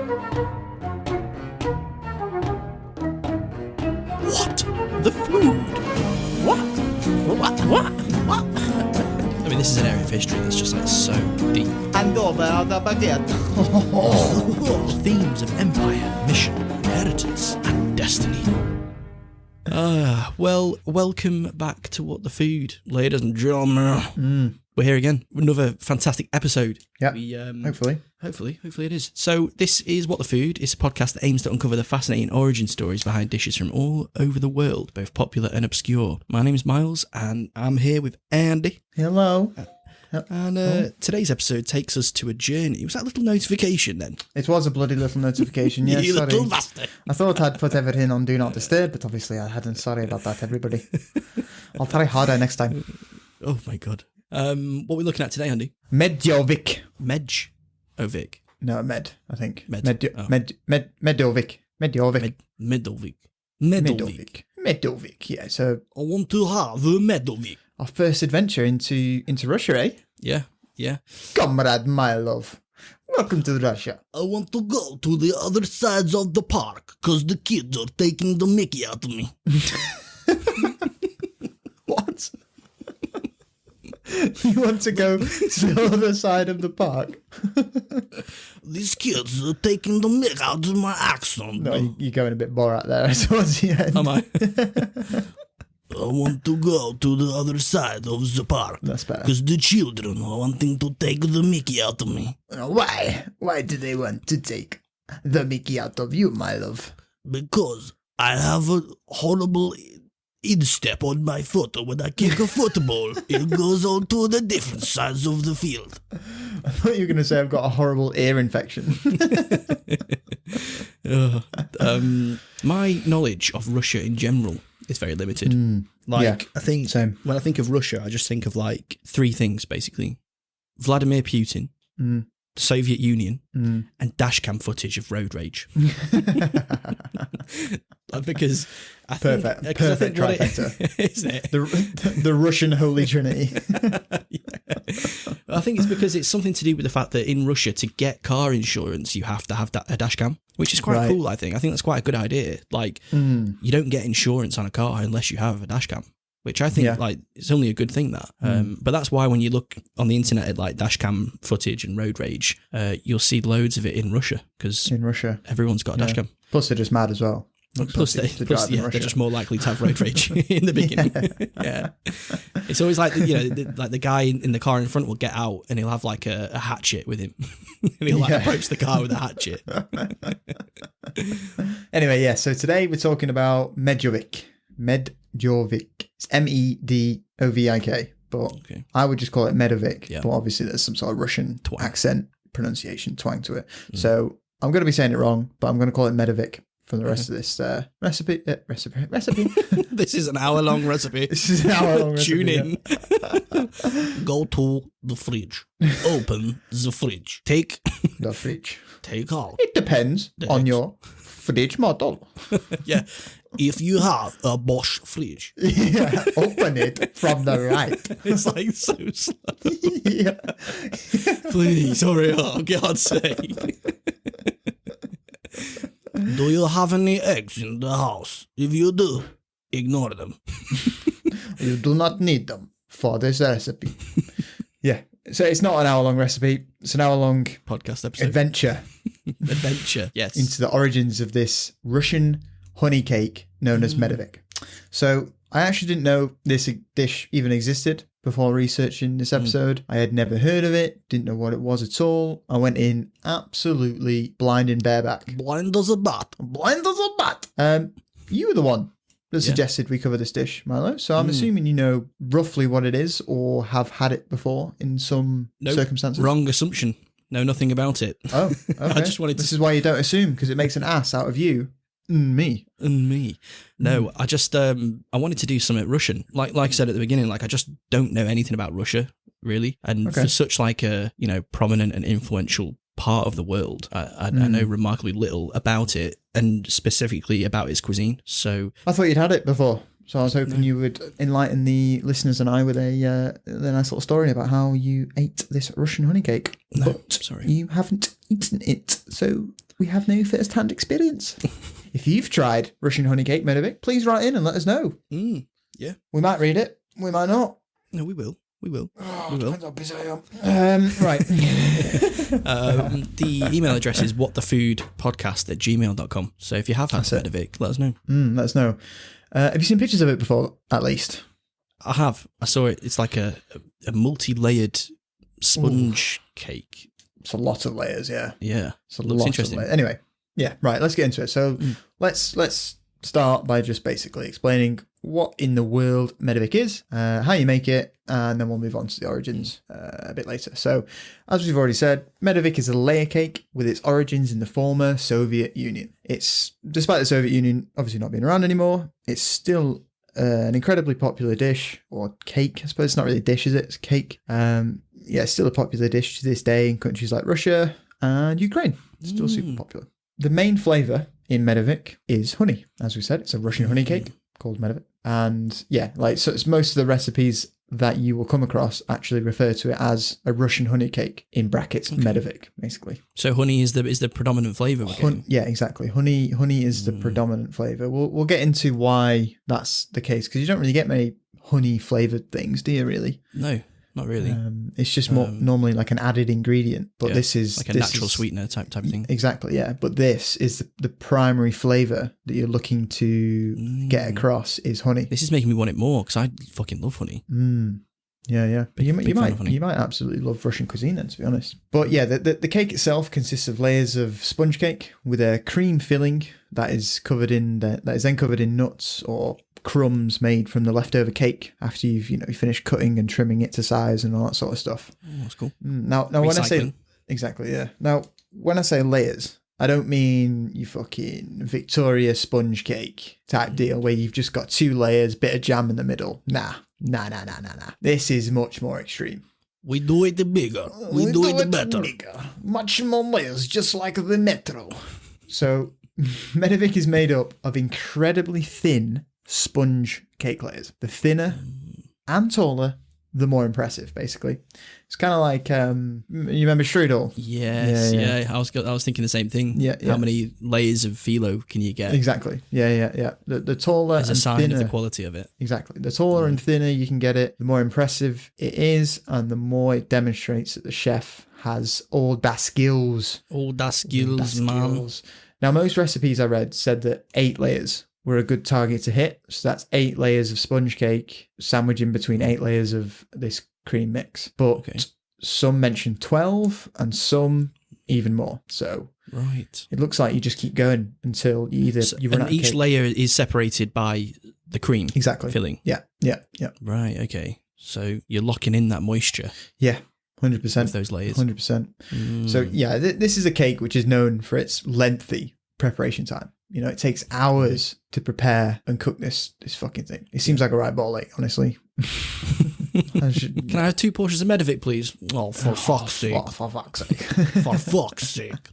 What? The food? What? I mean, this is an area of history that's just like so deep. And over the baguette. Themes of empire, mission, inheritance, and destiny. Well, welcome back to What the Food, ladies and gentlemen. We're here again with another fantastic episode. Yeah, hopefully it is. So this is What the Food. It's a podcast that aims to uncover the fascinating origin stories behind dishes from all over the world, both popular and obscure. My name is Miles, and I'm here with Andy. Hello. And today's episode takes us to a journey. Was that a little notification then? It was a bloody little notification, yes. You Sorry. little bastard. I thought I'd put everything on Do Not Disturb, but obviously I hadn't. Sorry about that, everybody. I'll try harder next time. Oh my god. What are we looking at today, Andy? Medovik. Medovik. No, Med, I think. Medovik. Medovik, yeah. So I want to have a Medovik. our first adventure into Russia, eh? Yeah. Comrade, my love. Welcome to Russia. I want to go to the other sides of the park, because the kids are taking the mickey out of me. What? You want to go to the other side of the park? These kids are taking the mick out of my accent. No, you're going a bit Borat there towards the end. Am I? I want to go to the other side of the park. That's better. Because the children are wanting to take the mickey out of me. Why? Why do they want to take the mickey out of you, my love? Because I have a horrible instep on my foot when I kick a football. It goes on to the different sides of the field. I thought you were going to say I've got a horrible ear infection. My knowledge of Russia in general is very limited. I think same. When I think of Russia, I just think of like three things basically: Vladimir Putin, the Soviet Union, and dashcam footage of road rage. Because I think, perfect trifecta, isn't it? The Russian Holy Trinity. I think it's because it's something to do with the fact that in Russia, to get car insurance, you have to have a dash cam, which is quite cool. I think that's quite a good idea. Like, you don't get insurance on a car unless you have a dash cam, which I think like it's only a good thing that. But that's why when you look on the internet at like dash cam footage and road rage, you'll see loads of it in Russia because in Russia everyone's got a dash cam. Plus, they're just mad as well. Plus they're just more likely to have road rage in the beginning. Yeah. It's always like, the guy in the car in front will get out and he'll have like a hatchet with him. And he'll approach the car with a hatchet. Anyway, so today we're talking about Medovik. It's Medovik, but I would just call it Medovik. Yeah. But obviously there's some sort of Russian accent, pronunciation, twang to it. So I'm going to be saying it wrong, but I'm going to call it Medovik for the rest of this recipe. This is an hour-long recipe. Tune in. Go to the fridge. Open the fridge. Take the fridge. Take out. It depends on your fridge model. Yeah. If you have a Bosch fridge. Yeah. Open it from the right. It's like so slow. Yeah. Please, hurry up, God's sake. Do you have any eggs in the house? If you do, ignore them. You do not need them for this recipe. Yeah. So it's not an hour-long recipe. It's an hour-long podcast episode. Adventure, yes. Into the origins of this Russian honey cake known as Medovik. So I actually didn't know this dish even existed before researching this episode. I had never heard of it, didn't know what it was at all. I went in absolutely blind and bareback. Blind as a bat. You were the one that suggested we cover this dish, Milo. So I'm assuming you know roughly what it is or have had it before in some circumstances. Wrong assumption. Know nothing about it. Oh, okay. I just wanted to... This is why you don't assume, because it makes an ass out of you. Me. No, I just I wanted to do something Russian. Like I said at the beginning, like I just don't know anything about Russia really, and for such like a prominent and influential part of the world, I know remarkably little about it, and specifically about its cuisine. So I thought you'd had it before, so I was hoping you would enlighten the listeners and I with a nice little story about how you ate this Russian honey cake. No, but sorry, you haven't eaten it. So we have no first-hand experience. If you've tried Russian honey cake, Medovik, please write in and let us know. Yeah. We might read it. We might not. No, we will. We will. Depends how busy I am. Right. The email address is whatthefoodpodcast@gmail.com. So if you have had Medovik, let us know. Let us know. Have you seen pictures of it before, at least? I have. I saw it. It's like a multi-layered sponge cake. It's a lot of layers, yeah. Yeah. It's a lot interesting. Of layers. Anyway, yeah, right, let's get into it. So let's start by just basically explaining what in the world Medovik is, how you make it, and then we'll move on to the origins a bit later. So, as we've already said, Medovik is a layer cake with its origins in the former Soviet Union. It's, despite the Soviet Union obviously not being around anymore, it's still an incredibly popular dish, or cake, I suppose. It's not really a dish, is it? It's cake. It's still a popular dish to this day in countries like Russia and Ukraine. It's still super popular. The main flavour in Medovik is honey. As we said, it's a Russian honey cake called Medovik. And yeah, so it's most of the recipes that you will come across actually refer to it as a Russian honey cake, in brackets, Medovik, basically. So honey is the predominant flavour. Yeah, exactly. Honey is the predominant flavour. We'll get into why that's the case, because you don't really get many honey flavoured things, do you, really? No. Not really. It's just more normally like an added ingredient, but this is like a natural sweetener type of thing. Exactly, yeah. But this is the primary flavour that you're looking to get across is honey. This is making me want it more, because I fucking love honey. Yeah. But you might absolutely love Russian cuisine then, to be honest. But yeah, the cake itself consists of layers of sponge cake with a cream filling that is then covered in nuts or crumbs made from the leftover cake after you finish cutting and trimming it to size and all that sort of stuff. Oh, that's cool. Now when I say exactly, yeah. Now when I say layers, I don't mean you fucking Victoria sponge cake type deal where you've just got 2 layers, bit of jam in the middle. Nah. This is much more extreme. We do it bigger. We do it better. Bigger. Much more layers, just like the metro. So Medovik is made up of incredibly thin sponge cake layers. The thinner and taller, the more impressive, basically. It's kind of like, you remember strudel? Yes, yeah. I was thinking the same thing. Yeah. How many layers of phyllo can you get? Exactly. Yeah. The taller as a sign thinner, of the quality of it. Exactly. The taller and thinner you can get it, the more impressive it is, and the more it demonstrates that the chef has all the skills. All the skills, man. Now, most recipes I read said that 8 layers were a good target to hit. So that's 8 layers of sponge cake sandwiched in between 8 layers of this cream mix. But some mentioned 12 and some even more. So it looks like you just keep going until you run out of each cake. layer is separated by the cream filling. Yeah. Right, okay. So you're locking in that moisture. Yeah. 100%. Of those layers. 100%. So yeah, this is a cake which is known for its lengthy preparation time. It takes hours to prepare and cook this fucking thing. It seems like a right ball ache, honestly. Can I have 2 portions of Medovik, please? Oh, for fuck's sake. For fuck's sake. For fuck's sake.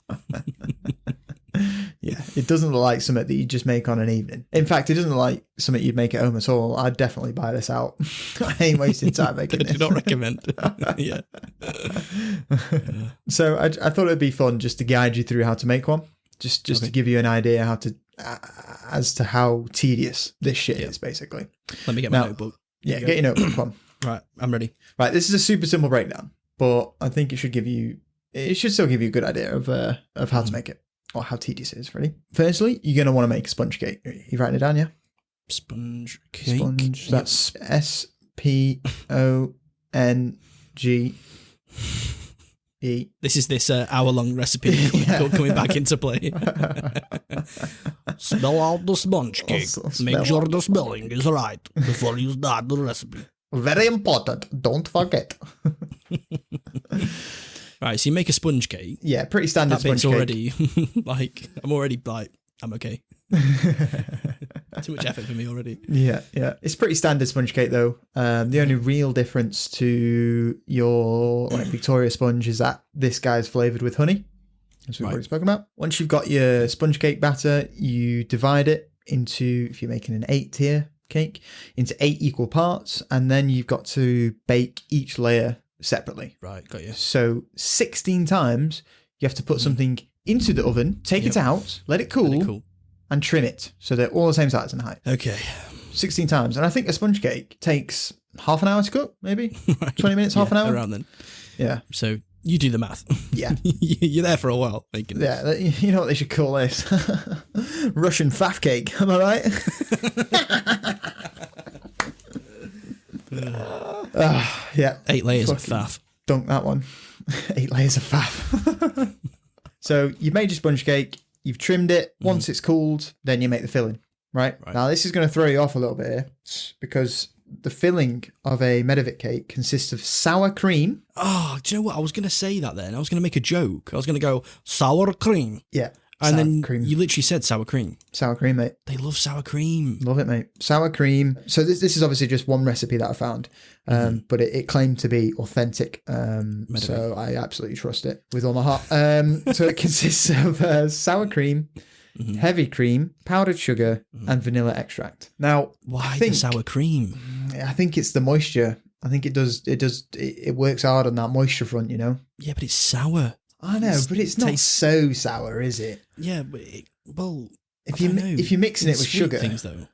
Yeah, it doesn't look like something that you just make on an evening. In fact, it doesn't look like something you'd make at home at all. I'd definitely buy this out. I ain't wasting time making this. I do not recommend. Yeah. So I thought it'd be fun just to guide you through how to make one. Just to give you an idea as to how tedious this shit is, basically. Let me get my notebook. Yeah, get your notebook on. Right, I'm ready. Right, this is a super simple breakdown, but I think it should still give you a good idea of how to make it, or how tedious it is, really. Firstly, you're going to want to make a sponge cake. You writing it down, yeah? Sponge cake. Sponge, that's SPONG. This is this hour-long recipe coming back into play. Spell out the sponge cake. Make sure the spelling is right before you start the recipe. Very important. Don't forget. Right, so you make a sponge cake. Yeah, pretty standard sponge cake. Already, I'm okay. Too much effort for me already. Yeah. It's pretty standard sponge cake though. The only real difference to your Victoria sponge is that this guy's flavoured with honey, as we've already spoken about. Once you've got your sponge cake batter, you divide it into, if you're making an 8-tier cake, into 8 equal parts, and then you've got to bake each layer separately. Right, got you. So 16 times you have to put something into the oven, take it out, let it cool, and trim it so they're all the same size and height. Okay. 16 times. And I think a sponge cake takes half an hour to cook, maybe? 20 minutes, half an hour? Around then. Yeah. So you do the math. Yeah. You're there for a while making this. Yeah, you know what they should call this? Russian faff cake, am I right? Yeah. 8 layers of faff. Dunk that one. 8 layers of faff. So you've made your sponge cake, you've trimmed it. Once it's cooled, then you make the filling, right? Now this is going to throw you off a little bit here because the filling of a Medovik cake consists of sour cream. Oh, do you know what? I was going to say that then. I was going to make a joke. I was going to go, sour cream. Yeah. And then you literally said sour cream. Sour cream, mate. They love sour cream. Love it, mate. Sour cream. So this is obviously just one recipe that I found, but it claimed to be authentic. So I absolutely trust it with all my heart. So it consists of sour cream, heavy cream, powdered sugar, and vanilla extract. Now, why the sour cream? I think it's the moisture. I think it works hard on that moisture front, you know? Yeah, but it's sour. I know, but it's not so sour, is it? Yeah, but if you're mixing it with sugar, things though,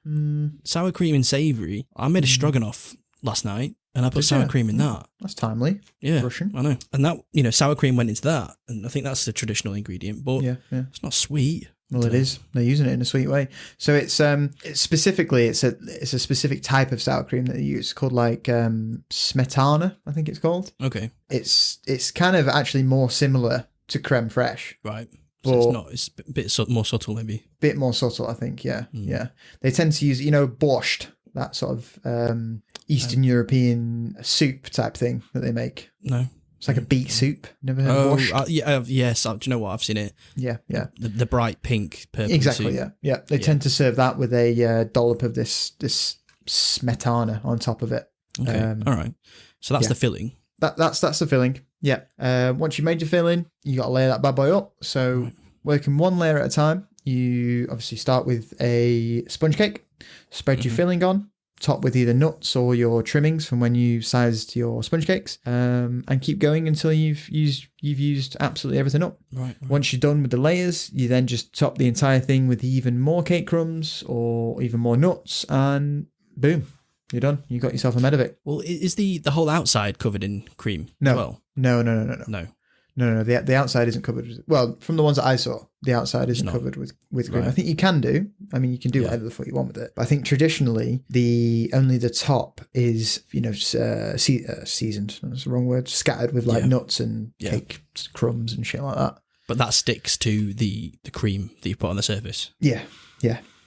sour cream and savoury. I made a stroganoff last night, and I put sour cream in that. That's timely. Yeah, Russian. I know, and that sour cream went into that, and I think that's the traditional ingredient. But it's not sweet. Well, it is. They're using it in a sweet way. So it's specifically it's a specific type of sour cream that they use called like smetana, I think it's called. Okay. It's kind of actually more similar to creme fraiche. Right. So it's a bit more subtle, maybe. Bit more subtle, I think. Yeah. Yeah. They tend to use, borscht, that sort of Eastern European soup type thing that they make. No. It's like a beet soup. Never heard of borscht? Yes. Do you know what? I've seen it. Yeah, yeah. The bright pink purple exactly, soup. Yeah. They tend to serve that with a dollop of this smetana on top of it. Okay, all right. So that's the filling. That's the filling. Yeah. Once you made your filling, you got to layer that bad boy up. So working one layer at a time, you obviously start with a sponge cake, spread your filling on, top with either nuts or your trimmings from when you sized your sponge cakes, and keep going until you've used absolutely everything up. Right. Once you're done with the layers, you then just top the entire thing with even more cake crumbs or even more nuts, and boom, you're done. You got yourself a Medovik. Well, is the whole outside covered in cream? No. As well? No. The outside isn't covered. Well, from the ones that I saw, the outside isn't covered with cream. Right. I think you can do. I mean, you can do whatever the fuck you want with it. But I think traditionally, only the top is seasoned. That's the wrong word. Scattered with like nuts and cake crumbs and shit like that. But that sticks to the cream that you put on the surface. Yeah.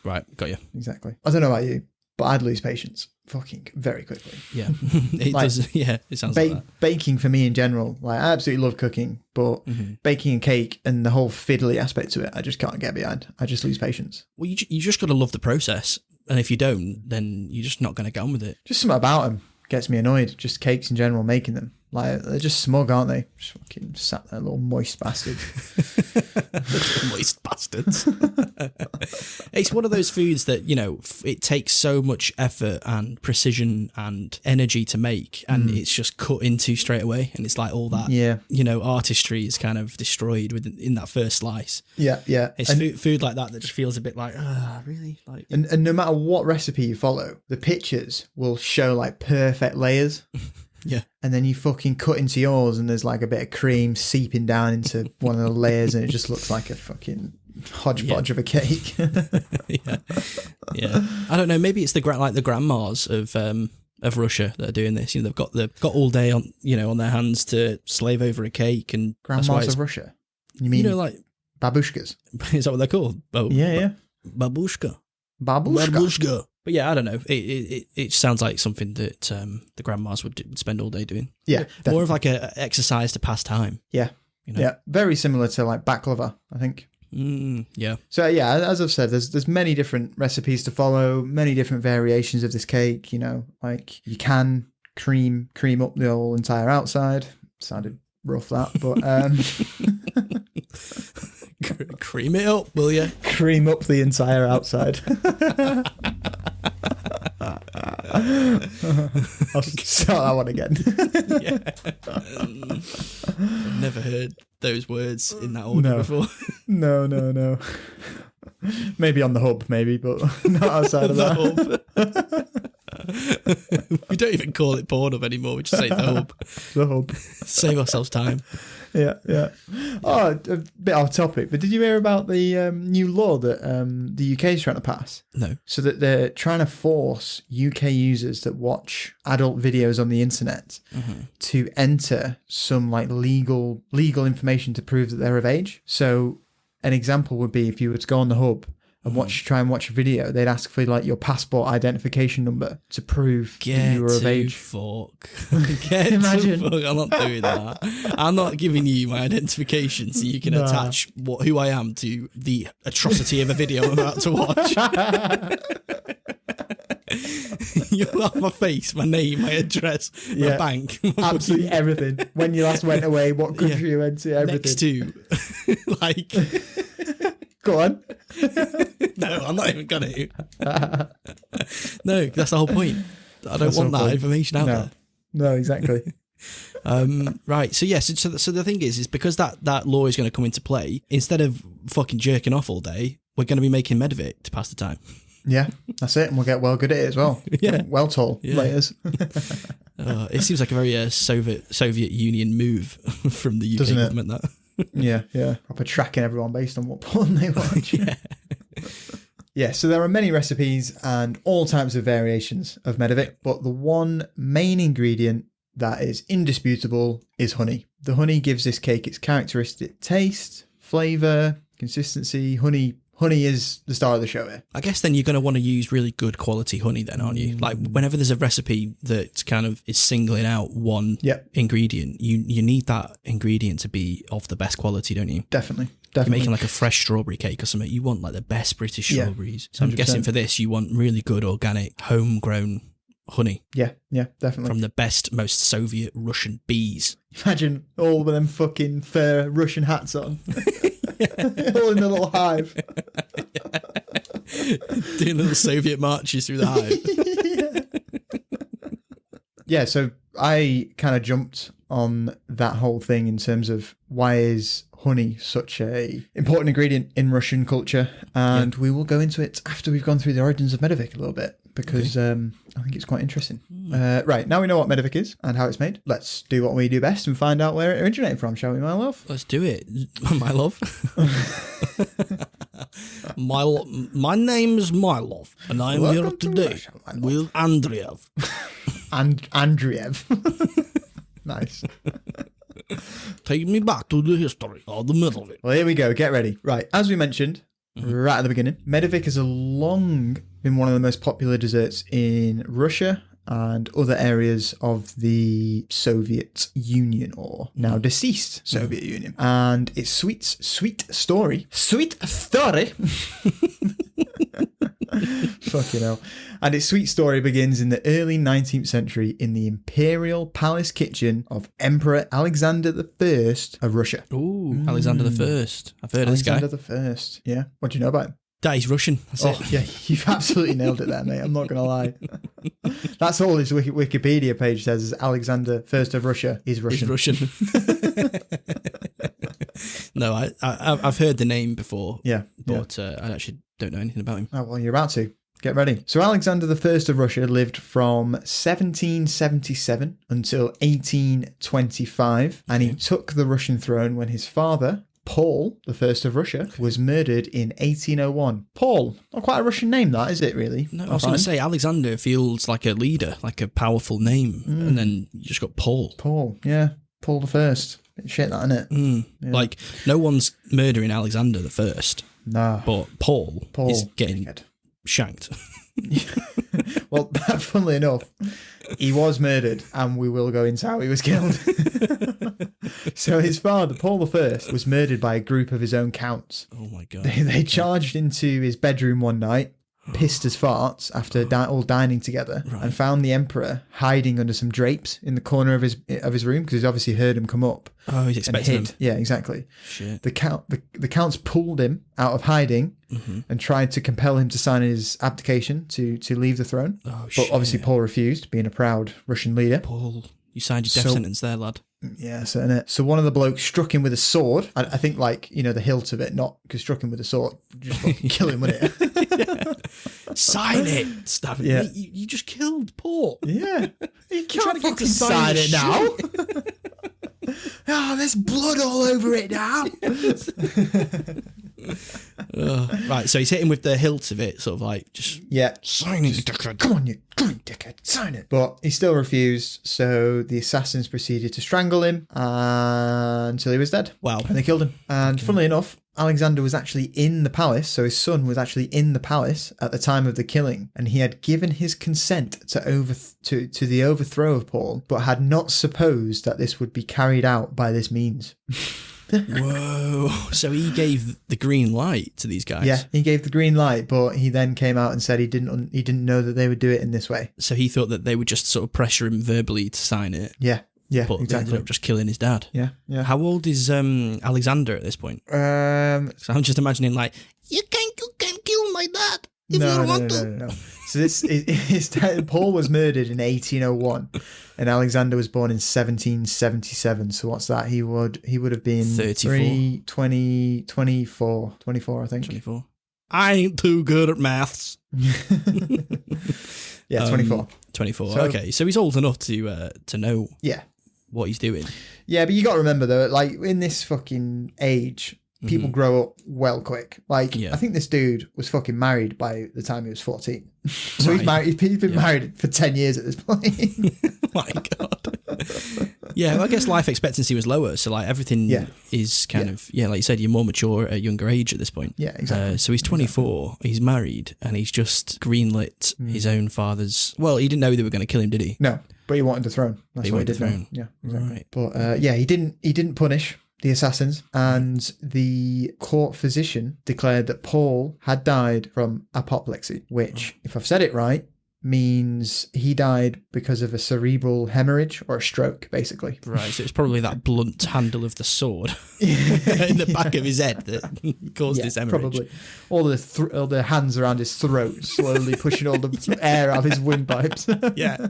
Right, got you. Exactly. I don't know about you, but I'd lose patience fucking very quickly. Yeah, it does. Yeah, it sounds like that. Baking for me in general, like I absolutely love cooking, but baking and cake and the whole fiddly aspect to it, I just can't get behind. I just lose patience. Well, you just got to love the process, and if you don't, then you're just not going to get on with it. Just something about them gets me annoyed. Just cakes in general, making them. Like, they're just smug, aren't they? Just fucking sat there, little moist bastards. Moist bastards. It's one of those foods that, it takes so much effort and precision and energy to make, and it's just cut into straight away. And it's like all that, artistry is kind of destroyed in that first slice. Yeah. It's food like that just feels a bit like, really? Like, and no matter what recipe you follow, the pictures will show like perfect layers. Yeah. And then you fucking cut into yours and there's like a bit of cream seeping down into one of the layers and it just looks like a fucking hodgepodge of a cake. Yeah. I don't know, maybe it's the grandmas of Russia that are doing this. They've got all day on their hands to slave over a cake, and grandmas of Russia. You mean like babushkas? Is that what they're called? Oh, yeah. Babushka. But yeah, I don't know. It sounds like something that the grandmas would spend all day doing. Yeah, definitely. More of like a exercise to pass time. Yeah, yeah, very similar to like baklava, I think. Yeah. So yeah, as I've said, there's many different recipes to follow, many different variations of this cake. Like you can cream up the whole entire outside. Sounded rough that, but cream it up, will you? Cream up the entire outside. I'll start that one again. I've never heard those words in that order before. No. Maybe on the hub, maybe, but not outside of that. We don't even call it porn hub anymore. We just say the hub. The hub. Save ourselves time. Yeah. Oh, a bit off topic, but did you hear about the new law that the UK is trying to pass? No. So that they're trying to force UK users that watch adult videos on the internet to enter some like legal information to prove that they're of age. So an example would be if you were to go on the hub and try and watch a video, they'd ask for like your passport identification number to prove that you were of age. Imagine. I'm not doing that. I'm not giving you my identification so you can attach who I am to the atrocity of a video I'm about to watch. You'll have my face, my name, my address, my bank. Absolutely everything. When you last went away, what country you went to, everything. Next to, like... Go on. No, I'm not even going to. No, that's the whole point. I don't want that information out there. No, exactly. Right, so yes, so the thing is because that law is going to come into play, instead of fucking jerking off all day, we're going to be making Medovik to pass the time. Yeah, that's it, and we'll get well good at it as well. Yeah. Well tall layers. It seems like a very Soviet Union move from the UK Doesn't government, that. Yeah. Proper tracking everyone based on what porn they watch. Yeah, so there are many recipes and all types of variations of Medovik, but the one main ingredient that is indisputable is honey. The honey gives this cake its characteristic taste, flavour, consistency. Honey is the star of the show here. I guess then you're going to want to use really good quality honey then, aren't you? Like whenever there's a recipe that kind of is singling out one ingredient, you need that ingredient to be of the best quality, don't you? Definitely. You're making like a fresh strawberry cake or something, you want like the best British strawberries. So I'm 100%. guessing for this, you want really good organic, homegrown honey. Yeah, definitely. From the best, most Soviet Russian bees. Imagine all of them fucking fur Russian hats on. All in the little hive. Doing little Soviet marches through the hive. Yeah, so I kind of jumped on that whole thing in terms of why is honey such a important ingredient in Russian culture, and we will go into it after we've gone through the origins of Medovik a little bit, because I think it's quite interesting. Right, now we know what Medovik is and how it's made. Let's do what we do best and find out where it originated from, shall we, my love? Let's do it, my love. My name's Mylov, and I'm here today with Andreev. Andreev. Nice. Take me back to the history of the Medovik. Well, here we go. Get ready. Right, as we mentioned right at the beginning, Medovik has long been one of the most popular desserts in Russia and other areas of the Soviet Union, or now deceased Soviet Union. And its sweet story. Fucking hell. And its sweet story begins in the early 19th century in the imperial palace kitchen of Emperor Alexander I of Russia. Ooh, Alexander I. I've heard of this guy. Alexander I. Yeah. What do you know about him? That he's Russian. That's it. Yeah, you've absolutely nailed it there, mate. I'm not going to lie. That's all his Wikipedia page says, is Alexander I of Russia is Russian. He's Russian. No, I've heard the name before. Yeah. But I actually don't know anything about him. Oh, well, you're about to. Get ready. So Alexander I of Russia lived from 1777 until 1825, and he took the Russian throne when his father, Paul I of Russia, was murdered in 1801. Paul, not quite a Russian name, that is it? Really? No, I was going to say Alexander feels like a leader, like a powerful name, and then you just got Paul. Paul, yeah, Paul I. Bit shit, that, isn't it? Yeah. Like no one's murdering Alexander I. Nah, but Paul is getting shanked. Well, funnily enough, he was murdered, and we will go into how he was killed. So his father, Paul I, was murdered by a group of his own counts. Oh my God. They charged into his bedroom one night, pissed as farts after all dining together, and found the emperor hiding under some drapes in the corner of his room, because he's obviously heard him come up. Oh, he's expecting him. Yeah, exactly. Shit. The counts pulled him out of hiding and tried to compel him to sign his abdication to leave the throne. Oh, but obviously Paul refused, being a proud Russian leader. Paul You signed your death sentence there, lad. Yeah, so innit. So one of the blokes struck him with a sword. I think like, the hilt of it, not because struck him with a sword. Just fucking kill him with it. Sign it. Stab him. Yeah. You just killed Paul. Yeah. You can't fucking sign it now. Oh, there's blood all over it now. Right, so he's hit him with the hilt of it, sort of like, just sign it, dickhead. Come on, you dickhead, sign it. But he still refused, so the assassins proceeded to strangle him until he was dead. Wow. And they killed him. And funnily enough, Alexander was actually in the palace, so his son was actually in the palace at the time of the killing, and he had given his consent to the overthrow of Paul, but had not supposed that this would be carried out by this means. Whoa. So he gave the green light to these guys. Yeah, he gave the green light, but he then came out and said he didn't know that they would do it in this way. So he thought that they would just sort of pressure him verbally to sign it. Yeah. Yeah, but exactly. They ended up just killing his dad. Yeah, yeah. How old is Alexander at this point? So I'm just imagining like, you can kill my dad if you want to. No. So his dad, Paul was murdered in 1801, and Alexander was born in 1777. So what's that? He would have been 34. 24, I think. 24. I ain't too good at maths. Yeah, 24. 24. So, okay, so he's old enough to know. Yeah. What he's doing. Yeah, but you got to remember though, like in this fucking age, people grow up well quick. Like, I think this dude was fucking married by the time he was 14. So he's been married for 10 years at this point. My God. Yeah, well, I guess life expectancy was lower. So like everything is kind of, like you said, you're more mature at a younger age at this point. Yeah, exactly. So he's 24, he's married, and he's just greenlit his own father's... Well, he didn't know they were going to kill him, did he? No, but he wanted the throne. That's what he did. Throne. Yeah, exactly. Right. But he didn't punish the assassins, and the court physician declared that Paul had died from apoplexy, which, if I've said it right, means he died because of a cerebral hemorrhage or a stroke, basically. Right, so it's probably that blunt handle of the sword in the back of his head that caused this hemorrhage. Probably. All the hands around his throat, slowly pushing all the air out of his windpipes. Yeah.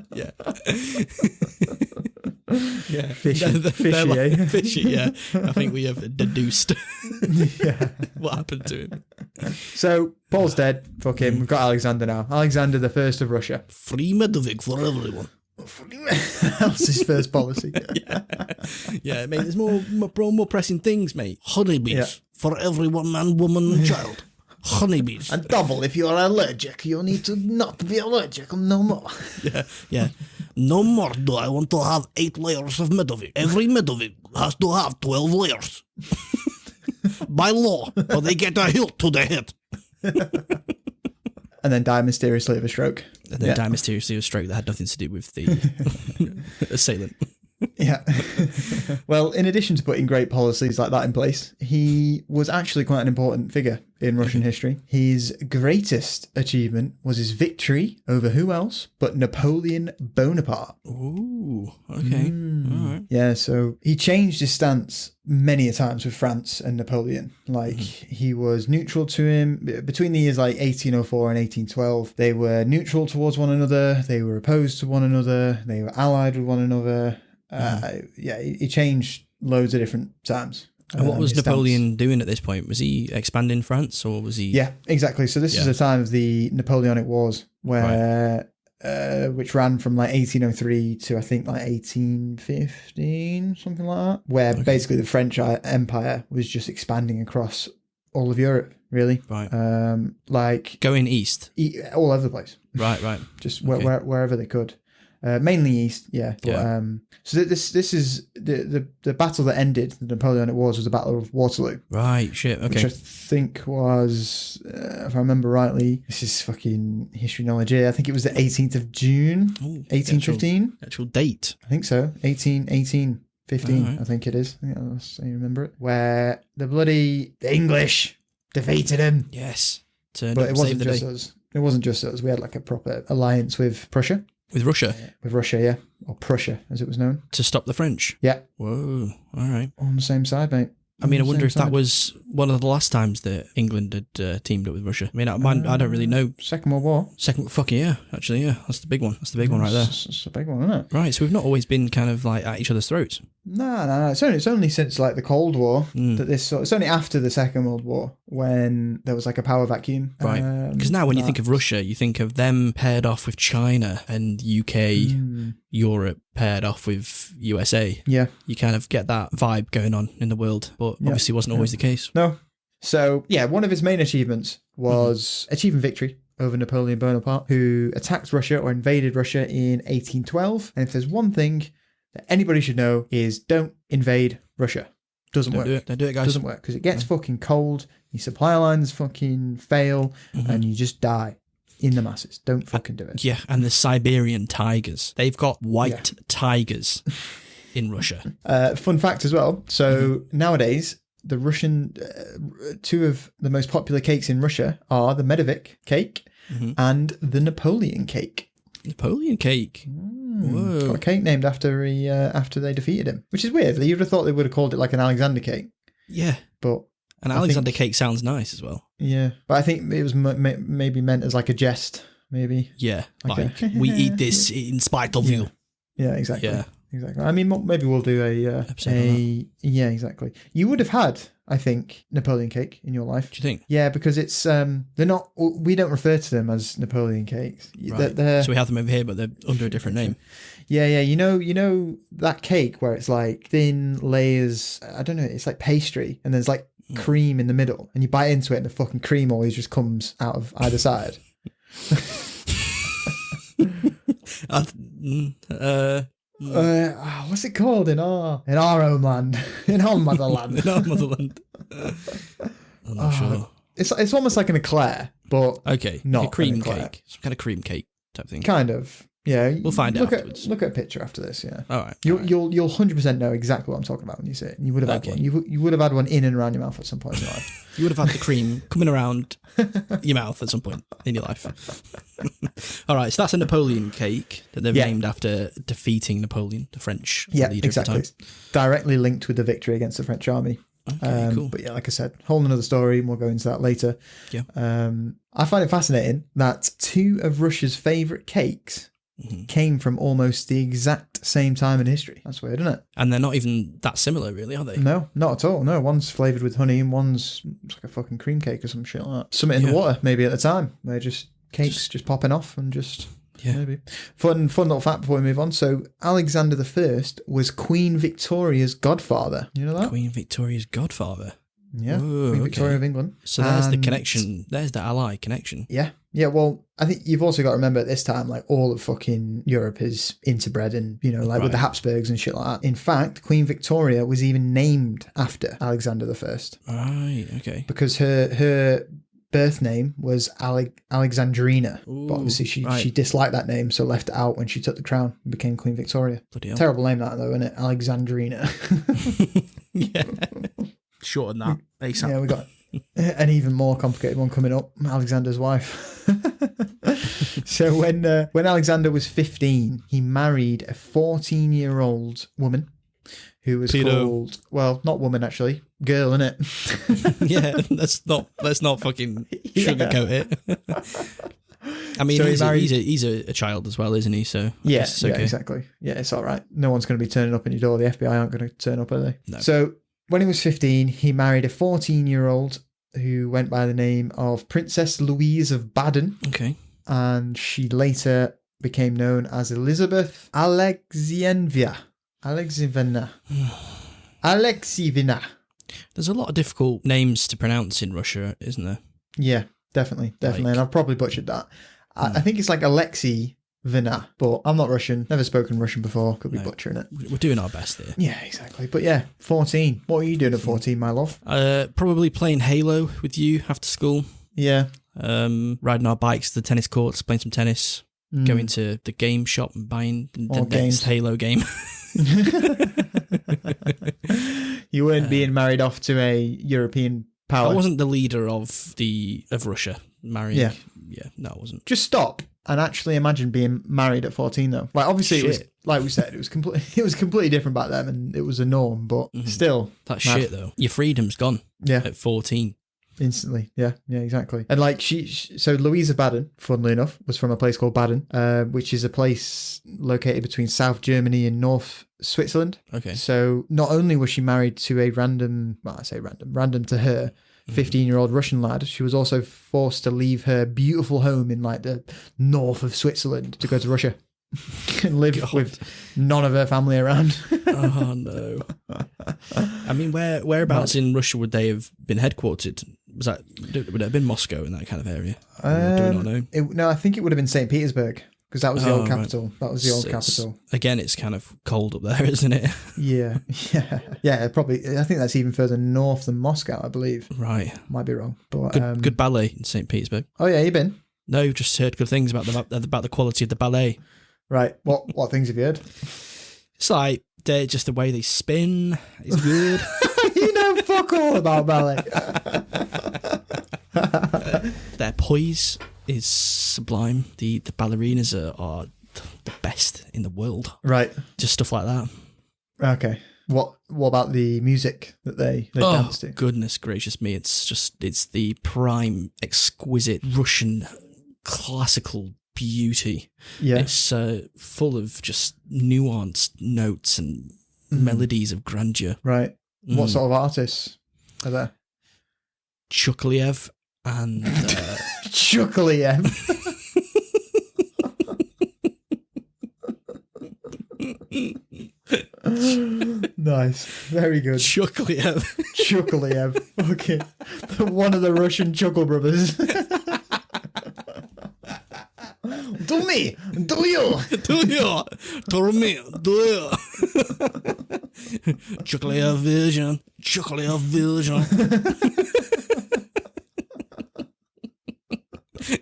Yeah, fishy, fishy. Yeah, I think we have deduced what happened to him. So Paul's dead. Fuck him. We've got Alexander now. Alexander the First of Russia. Free Medovik for everyone. That's his first policy. Yeah, mate. There's more pressing things, mate. Honeybees for everyone, man, woman, and child. Honeybees. And double if you're allergic. You need to not be allergic no more. Yeah. No more do I want to have 8 layers of Medovik. Every Medovik has to have 12 layers. By law, or they get a hilt to the head. And then die mysteriously of a stroke. And then die mysteriously of a stroke that had nothing to do with the assailant. Yeah. Well, in addition to putting great policies like that in place, he was actually quite an important figure in Russian history. His greatest achievement was his victory over who else but Napoleon Bonaparte. Ooh, okay. All right. Yeah, so he changed his stance many a times with France and Napoleon. Like, he was neutral to him. Between the years like 1804 and 1812, they were neutral towards one another. They were opposed to one another. They were allied with one another. He changed loads of different times. And what was Napoleon doing at this point? Was he expanding France, or was he... Yeah, exactly. So this is the time of the Napoleonic Wars, where which ran from like 1803 to I think like 1815, something like that, where basically the French Empire was just expanding across all of Europe, really. Right. Like... Going east? All over the place. Right. Just wherever they could. Mainly east, yeah. But, so this is the battle that ended the Napoleonic Wars was the Battle of Waterloo. Right, shit, okay. Which I think was, if I remember rightly, this is fucking history knowledge here, I think it was the 18th of June, 1815. Actual date. I think so, 15, right. I think it is. I think that's how you remember it. Where the English defeated him. Yes. But it wasn't just us. It wasn't just us. We had like a proper alliance with Prussia. With Russia? With Russia, yeah. Or Prussia, as it was known. To stop the French? Yeah. Whoa, all right. On the same side, mate. I mean, I wonder if that was one of the last times that England had teamed up with Russia. I mean, I don't really know. Second World War. Fucking yeah, actually, yeah. That's the big one. That's the big one right there. It's a big one, isn't it? Right, so we've not always been kind of like at each other's throats. No. It's only since like the Cold War that it's only after the Second World War when there was like a power vacuum. Right. Because now when you think of Russia, you think of them paired off with China and UK, Europe paired off with USA. Yeah. You kind of get that vibe going on in the world, but obviously wasn't always the case. No. So, yeah, one of his main achievements was achieving victory over Napoleon Bonaparte, who attacked Russia or invaded Russia in 1812. And if there's one thing that anybody should know is don't invade Russia. Doesn't work. Don't do it, guys. Doesn't work because it gets fucking cold, your supply lines fucking fail, and you just die in the masses. Don't fucking do it. Yeah, and the Siberian tigers. They've got white tigers in Russia. Fun fact as well. So nowadays, the Russian, two of the most popular cakes in Russia are the Medovik cake and the Napoleon cake. Napoleon cake. Whoa. Got a cake named after after they defeated him, which is weird. You'd have thought they would have called it like an Alexander cake. Yeah. But an Alexander cake sounds nice as well. Yeah. But I think it was maybe meant as like a jest, maybe. Yeah. Like we eat this in spite of you. Yeah, exactly. Yeah. Exactly. I mean, maybe we'll do yeah, exactly. You would have had, I think, Napoleon cake in your life. Do you think? Yeah, because it's they're not. We don't refer to them as Napoleon cakes. Right. So we have them over here, but they're under a different name. Yeah. You know that cake where it's like thin layers. I don't know. It's like pastry, and there's like cream in the middle, and you bite into it, and the fucking cream always just comes out of either side. What's it called in our homeland, in our motherland? In our motherland. I'm not sure. It's almost like an eclair, but not like a cream an eclair. cake, some kind of cream cake type thing. Kind of. Yeah, we'll find out afterwards. Look at a picture after this. Yeah. All right. You'll 100% know exactly what I'm talking about when you see it. And you would have had one. You would have had one in and around your mouth at some point in your life. You would have had the cream coming around your mouth at some point in your life. All right, so that's a Napoleon cake that they've named after defeating Napoleon, the French leader exactly. at the time. Directly linked with the victory against the French army. Okay, cool. But yeah, like I said, whole another story, and we'll go into that later. Yeah. I find it fascinating that two of Russia's favourite cakes came from almost the exact same time in history. That's weird, isn't it? And they're not even that similar, really, are they? No, not at all. No, one's flavoured with honey and one's like a fucking cream cake or some shit like that. Something in the water, maybe at the time. They're just cakes just popping off and just... Yeah. Maybe. Fun little fact before we move on. So Alexander I was Queen Victoria's godfather. You know that? Queen Victoria's godfather? Yeah. Queen Victoria of England. So there's the connection. There's the ally connection. Yeah. Yeah, well, I think you've also got to remember at this time, like, all of fucking Europe is interbred and, you know, like with the Habsburgs and shit like that. In fact, Queen Victoria was even named after Alexander I. Right, okay. Because her birth name was Alexandrina. Ooh, but obviously she disliked that name, so left it out when she took the crown and became Queen Victoria. Bloody hell. Terrible name that, though, isn't it? Alexandrina. Yeah. Shorten that. ASAP. Yeah, we got an even more complicated one coming up. Alexander's wife. So when Alexander was 15, he married a 14-year-old woman who was called, well, not woman actually, girl, innit? Yeah, let's not fucking sugarcoat it. I mean, so he's a child as well, isn't he? So yeah, it's okay. Yeah, exactly. Yeah, it's all right. No one's going to be turning up in your door. The FBI aren't going to turn up, are they? No. So when he was 15, he married a 14-year-old who went by the name of Princess Louise of Baden. Okay. And she later became known as Elizabeth Alexievna. There's a lot of difficult names to pronounce in Russia, isn't there? Yeah, definitely. And I've probably butchered that. I think it's like Alexi Vina, but I'm not Russian. Never spoken Russian before. Could be butchering it. We're doing our best here. Yeah, exactly. But yeah, 14. What are you doing at 14, my love? Probably playing Halo with you after school. Yeah. Riding our bikes to the tennis courts, playing some tennis, going to the game shop and buying the next Halo game. You weren't being married off to a European power. I wasn't the leader of Russia marrying. Yeah, no, I wasn't. Just stop and actually imagine being married at 14 though. Like obviously like we said, it was completely different back then, and it was a norm. But still, that's shit though. Your freedom's gone. Yeah, at 14. Instantly, yeah, exactly. And like so Louisa Baden, funnily enough, was from a place called Baden, which is a place located between South Germany and North Switzerland. Okay. So not only was she married to a random to her, 15-year-old Russian lad, she was also forced to leave her beautiful home in like the north of Switzerland to go to Russia and live with none of her family around. Oh no! I mean, whereabouts in Russia would they have been headquartered? Would it have been Moscow in that kind of area? Do we not know? No, I think it would have been St. Petersburg because that was the old capital. Right. That was the old capital. Again, it's kind of cold up there, isn't it? Yeah. Probably. I think that's even further north than Moscow, I believe. Right. Might be wrong, but good ballet in St. Petersburg. Oh yeah, you been? No, just heard good things about the quality of the ballet. Right. What things have you heard? It's like just the way they spin is good. You know fuck all about ballet. Their poise is sublime. The ballerinas are the best in the world. Right. Just stuff like that. Okay. What about the music that they dance to? Goodness gracious me. It's the prime, exquisite Russian classical beauty. Yeah. It's full of just nuanced notes and melodies of grandeur. Right. What sort of artists are there? Chukliev and Chukliev. Nice. Very good. Chukliev. Okay. One of the Russian Chuckle brothers. Do me. Do you. Do you. Do me. Do you. Chukliev vision. Chukliev vision.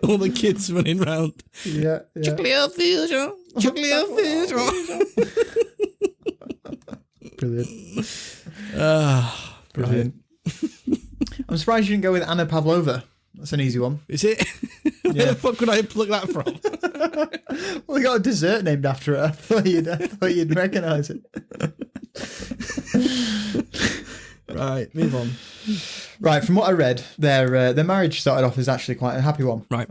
All the kids running around. Yeah. Chukliev vision. Chukliev vision. Brilliant. Brilliant. I'm surprised you didn't go with Anna Pavlova. That's an easy one. Is it? Where the fuck could I pluck that from? Well, they got a dessert named after her. I thought you'd recognise it. Right, move on. Right, from what I read, their marriage started off as actually quite a happy one. Right.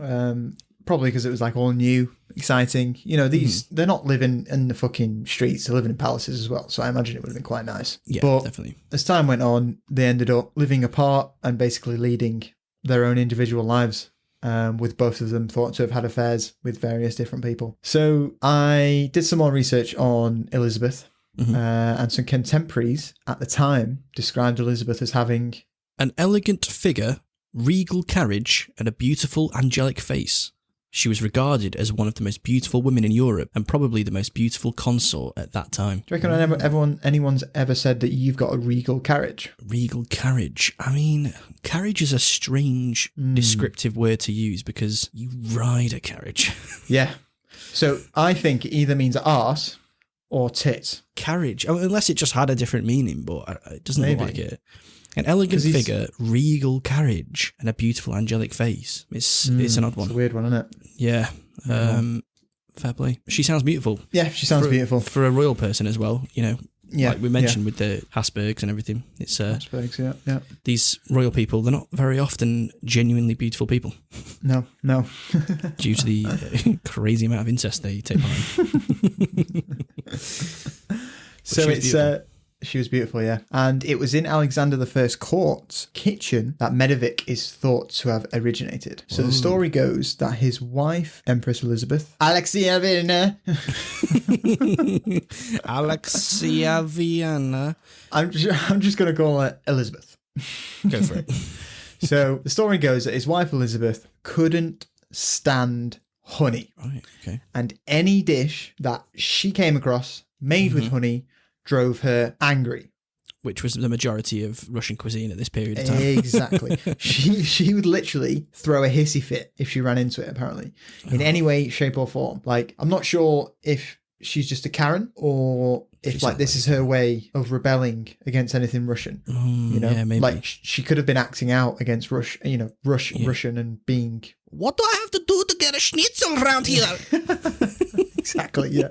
Probably because it was like all new, exciting. You know, they're not living in the fucking streets, they're living in palaces as well. So I imagine it would have been quite nice. Yeah, but definitely. As time went on, they ended up living apart and basically leading their own individual lives. With both of them thought to have had affairs with various different people. So I did some more research on Elizabeth, and some contemporaries at the time described Elizabeth as having an elegant figure, regal carriage, and a beautiful angelic face. She was regarded as one of the most beautiful women in Europe and probably the most beautiful consort at that time. Do you reckon anyone's ever said that you've got a regal carriage? Regal carriage. I mean, carriage is a strange descriptive word to use because you ride a carriage. Yeah. So I think it either means arse or tit. Carriage. I mean, unless it just had a different meaning, but it doesn't look like it. An elegant figure, regal carriage, and a beautiful angelic face. It's an odd one. It's a weird one, isn't it? Yeah. Fair play. She sounds beautiful. Yeah, she sounds beautiful. For a royal person as well, you know. Yeah. Like we mentioned with the Habsburgs and everything. It's Habsburgs, yeah. These royal people, they're not very often genuinely beautiful people. No. Due to the crazy amount of incest they take part in. So she was beautiful, yeah. And it was in Alexander I's court's kitchen that Medovik is thought to have originated. So the story goes that his wife, Empress Elizabeth, Alexievna. I'm just going to call her Elizabeth. Go for it. So the story goes that his wife Elizabeth couldn't stand honey. Right, okay. And any dish that she came across made with honey drove her angry. Which was the majority of Russian cuisine at this period of time. Exactly. She would literally throw a hissy fit if she ran into it, apparently. In any way, shape or form. Like, I'm not sure if she's just a Karen or if like this is her way of rebelling against anything Russian. You know? Yeah, maybe. Like she could have been acting out against Russian and being... What do I have to do to get a schnitzel around here? Exactly, yeah.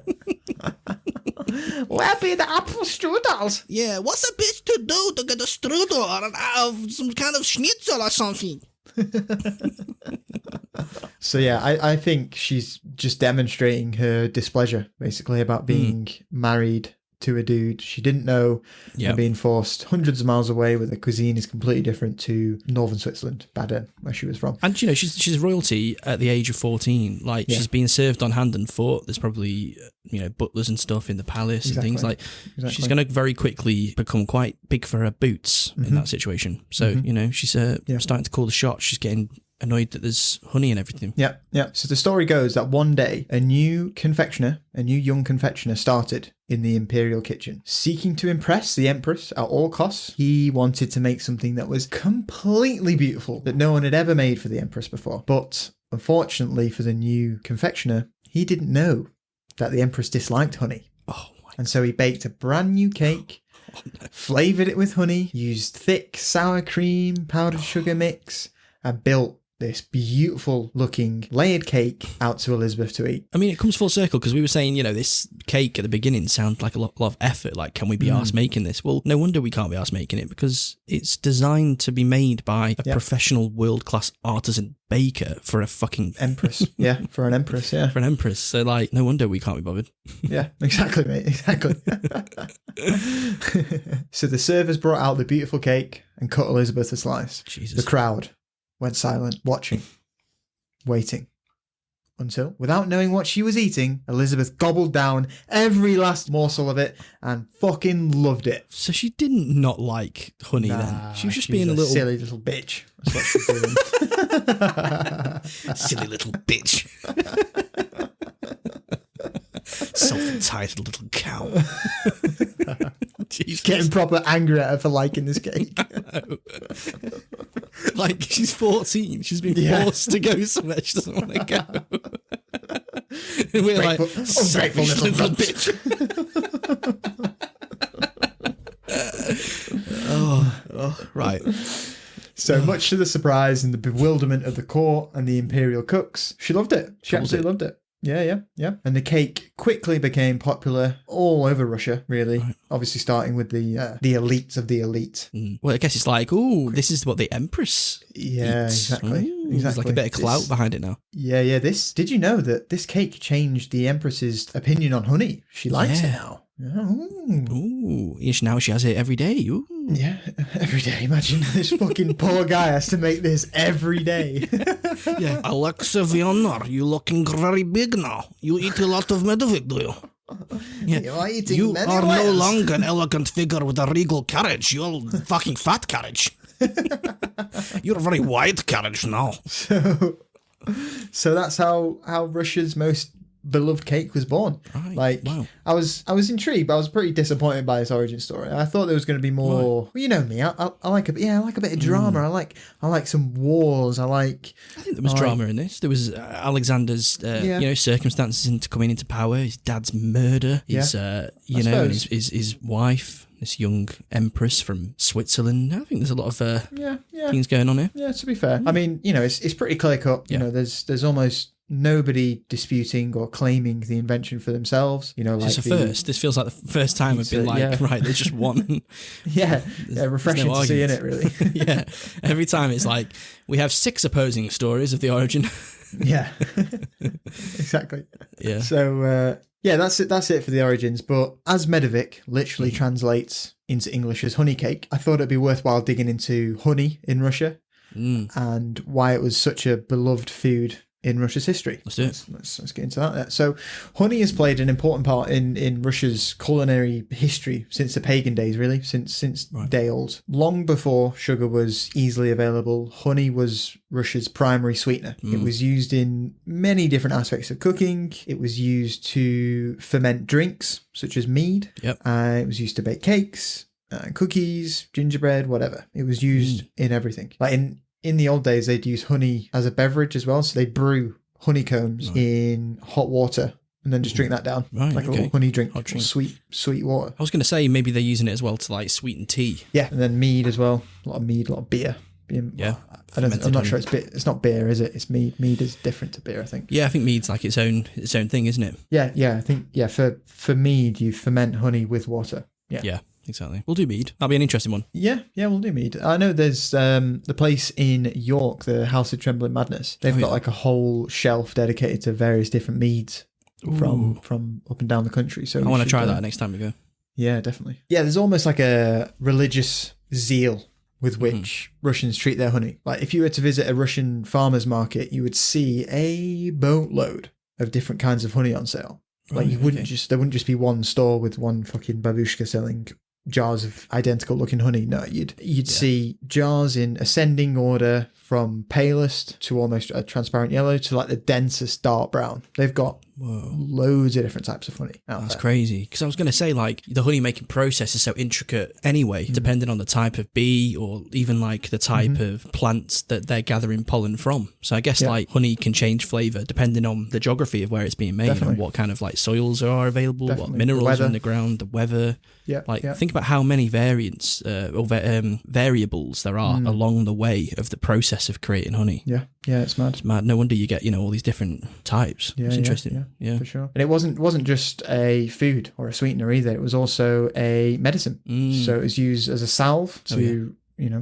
Where be the apple strudels? Yeah, what's a bitch to do to get a strudel out of some kind of schnitzel or something? So yeah, I think she's just demonstrating her displeasure, basically, about being married to a dude she didn't know and being forced hundreds of miles away where the cuisine is completely different to northern Switzerland, Baden, where she was from. And, you know, she's royalty at the age of 14. Like, she's being served on hand and foot. There's probably, you know, butlers and stuff in the palace and things like. She's going to very quickly become quite big for her boots in that situation. So, you know, she's starting to call the shots. She's getting annoyed that there's honey and everything. Yeah. So the story goes that one day, a new young confectioner started in the imperial kitchen. Seeking to impress the Empress at all costs, he wanted to make something that was completely beautiful, that no one had ever made for the Empress before. But unfortunately for the new confectioner, he didn't know that the Empress disliked honey. And so he baked a brand new cake, flavoured it with honey, used thick sour cream, powdered sugar mix, and built this beautiful looking layered cake out to Elizabeth to eat. I mean, it comes full circle because we were saying, you know, this cake at the beginning sounded like a lot of effort. Like, can we be arsed making this? Well, no wonder we can't be arsed making it because it's designed to be made by a professional world-class artisan baker for a fucking Empress. For an Empress, For an Empress. So, like, no wonder we can't be bothered. Yeah, exactly, mate. Exactly. So the servers brought out the beautiful cake and cut Elizabeth a slice. Jesus. The crowd went silent, watching, waiting, until, without knowing what she was eating, Elizabeth gobbled down every last morsel of it and fucking loved it. So she didn't not like honey then? She was just being a little... silly little bitch. That's what she's doing. Silly little bitch. Self-entitled little cow. She's getting proper angry at her for liking this cake. Like, she's 14. She's been forced to go somewhere she doesn't want to go. And we're like, ungrateful little bitch. Right. So much to the surprise and the bewilderment of the court and the imperial cooks, she loved it. She absolutely loved it. Yeah. And the cake quickly became popular all over Russia, really. Right. Obviously starting with the elites of the elite. Well, I guess it's like, this is what the Empress eats. Exactly. There's like a bit of clout behind it now. Yeah. Did you know that this cake changed the Empress's opinion on honey? She likes it now. Ooh. Now she has it every day. Ooh. Yeah, every day. Imagine this fucking poor guy has to make this every day. Yeah. Alexa Vienna, you looking very big now. You eat a lot of Medovik, do you? Yeah. You are no longer an elegant figure with a regal carriage. You're fucking fat carriage. You're a very wide carriage now. So that's how Russia's most beloved cake was born. Right. I was intrigued, but I was pretty disappointed by this origin story. I thought there was going to be more. Well, you know me. I like a bit of drama. I like some wars. I think there was drama in this. There was Alexander's circumstances into coming into power. His dad's murder. His and his wife. This young Empress from Switzerland. I think there's a lot of things going on here. Yeah, to be fair. I mean, you know, it's pretty clear cut. You know, there's almost nobody disputing or claiming the invention for themselves. You know, like it's a first. This feels like the first time I've been right, there's just one. Refreshing to see, innit, really? Yeah. Every time it's like, we have 6 opposing stories of the origin. Yeah. Exactly. Yeah. So, that's it for the origins. But as Medovik literally translates into English as honey cake, I thought it'd be worthwhile digging into honey in Russia and why it was such a beloved food in Russia's history. Let's do it. Let's get into that. So honey has played an important part in Russia's culinary history since the pagan days, really, since day old. Long before sugar was easily available, honey was Russia's primary sweetener. It was used in many different aspects of cooking. It was used to ferment drinks, such as mead. Yep. It was used to bake cakes, cookies, gingerbread, whatever. It was used in everything. Like in the old days, they'd use honey as a beverage as well. So they'd brew honeycombs in hot water and then just drink that down. A little honey drink. Sweet water. I was going to say maybe they're using it as well to like sweeten tea. Yeah. And then mead as well. A lot of mead, a lot of beer I'm not sure it's beer. It's not beer, is it? It's mead. Mead is different to beer, I think. Yeah, I think mead's like its own thing, isn't it? Yeah. I think for mead you ferment honey with water. Yeah, exactly. We'll do mead. That'll be an interesting one. Yeah, we'll do mead. I know there's the place in York, the House of Trembling Madness. They've got like a whole shelf dedicated to various different meads from up and down the country. So I want to try that next time we go. Yeah, definitely. Yeah, there's almost like a religious zeal with which Russians treat their honey. Like if you were to visit a Russian farmer's market, you would see a boatload of different kinds of honey on sale. Like there wouldn't just be one store with one fucking babushka selling jars of identical looking honey. No, you'd see jars in ascending order from palest to almost a transparent yellow to like the densest dark brown. They've got loads of different types of honey out That's there. crazy. Because I was going to say, like, the honey making process is so intricate anyway, depending on the type of bee or even like the type of plants that they're gathering pollen from. So I guess like honey can change flavour depending on the geography of where it's being made and what kind of like soils are available, what minerals are in the ground, the weather. Think about how many variants or variables there are along the way of the process of creating honey. Yeah, it's mad. It's mad. No wonder you get, all these different types. It's interesting. Yeah, for sure. And it wasn't just a food or a sweetener either. It was also a medicine. So it was used as a salve to